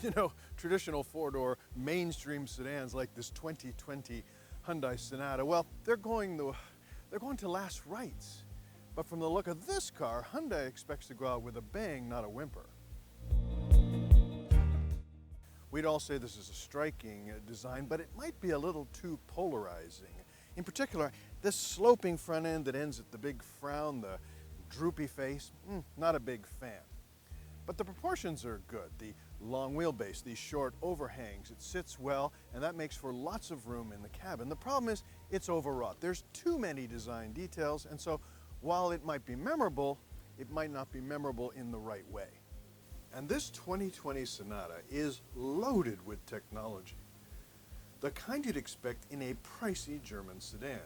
You know, traditional four-door mainstream sedans like this 2020 Hyundai Sonata, well, they're going to last rights. But from the look of this car, Hyundai expects to go out with a bang, not a whimper. We'd all say this is a striking design, but it might be a little too polarizing. In particular, this sloping front end that ends at the big frown, the droopy face, not a big fan. But the proportions are good. The long wheelbase, these short overhangs, it sits well, and that makes for lots of room in the cabin. The problem is it's overwrought. There's too many design details, and so while it might be memorable, it might not be memorable in the right way. And this 2020 Sonata is loaded with technology, the kind you'd expect in a pricey German sedan.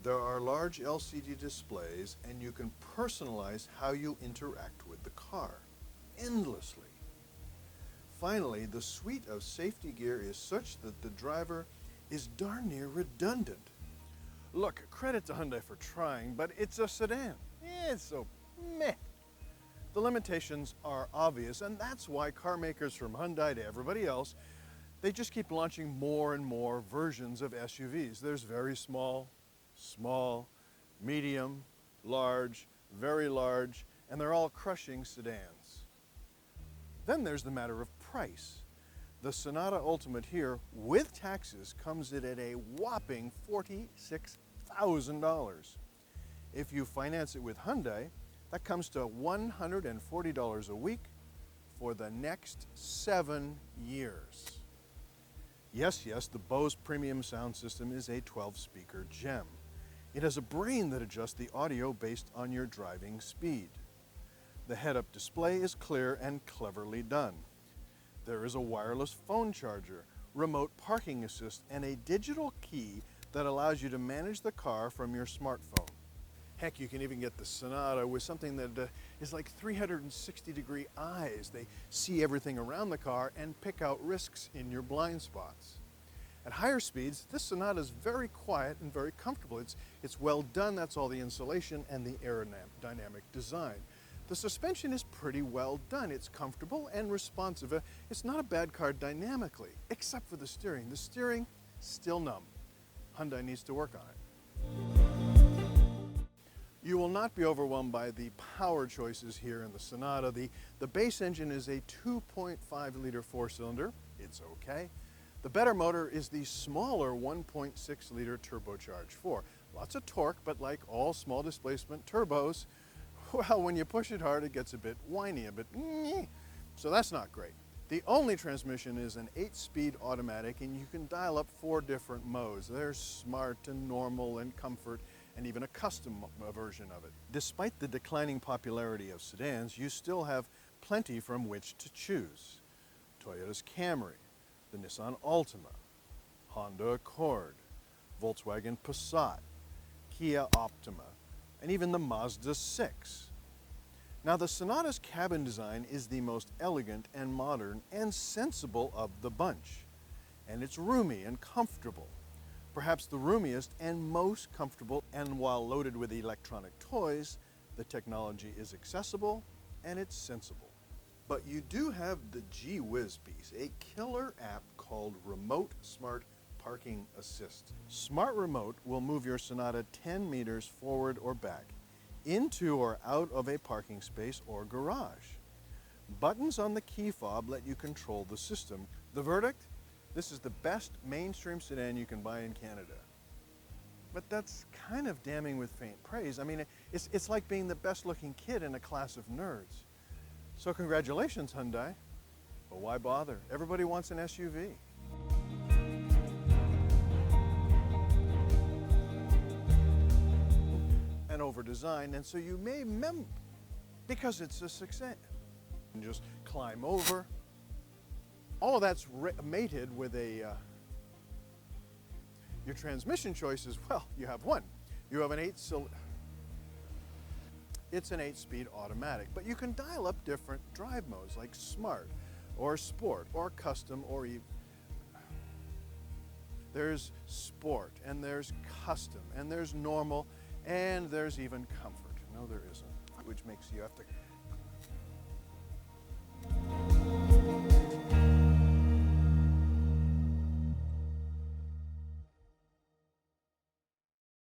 There are large LCD displays, and you can personalize how you interact with the car endlessly. Finally, the suite of safety gear is such that the driver is darn near redundant. Look, credit to Hyundai for trying, but it's a sedan. It's so meh. The limitations are obvious, and that's why car makers from Hyundai to everybody else, they just keep launching more and more versions of SUVs. There's very small, small, medium, large, very large, and they're all crushing sedans. Then there's the matter of price. The Sonata Ultimate here, with taxes, comes in at a whopping $46,000. If you finance it with Hyundai, that comes to $140 a week for the next 7 years. Yes, the BOSE premium sound system is a 12-speaker gem. It has a brain that adjusts the audio based on your driving speed. The head-up display is clear and cleverly done. There is a wireless phone charger, remote parking assist, and a digital key that allows you to manage the car from your smartphone. Heck, you can even get the Sonata with something that is like 360-degree eyes. They see everything around the car and pick out risks in your blind spots. At higher speeds, this Sonata is very quiet and very comfortable. It's well done. That's all the insulation and the aerodynamic design. The suspension is pretty well done. It's comfortable and responsive. It's not a bad car dynamically, except for the steering. The steering, still numb. Hyundai needs to work on it. You will not be overwhelmed by the power choices here in the Sonata. The base engine is a 2.5-liter four-cylinder. It's okay. The better motor is the smaller 1.6-liter turbocharged 4. Lots of torque, but like all small displacement turbos, well, when you push it hard, it gets a bit whiny, a bit meh. So that's not great. The only transmission is an 8-speed automatic, and you can dial up 4 different modes. There's smart and normal and comfort, and even a custom version of it. Despite the declining popularity of sedans, you still have plenty from which to choose. Toyota's Camry, the Nissan Altima, Honda Accord, Volkswagen Passat, Kia Optima, and even the Mazda 6. Now, the Sonata's cabin design is the most elegant and modern and sensible of the bunch, and it's roomy and comfortable. Perhaps the roomiest and most comfortable, and while loaded with electronic toys, the technology is accessible and it's sensible. But you do have the gee whiz piece, a killer app called Remote Smart Parking Assist. Smart Remote will move your Sonata 10 meters forward or back, into or out of a parking space or garage. Buttons on the key fob let you control the system. The verdict? This is the best mainstream sedan you can buy in Canada. But that's kind of damning with faint praise. I mean, it's like being the best looking kid in a class of nerds. So congratulations, Hyundai. But why bother? Everybody wants an SUV. And over-designed, and so you may because it's a success. And just climb over. All of that's mated with a, your transmission choices, well, you have one. You have an 8-cylinder, it's an 8-speed automatic, but you can dial up different drive modes like Smart, or Sport, or Custom, or even, there's Sport, and there's Custom, and there's Normal, and there's even Comfort. No, there isn't, which makes you have to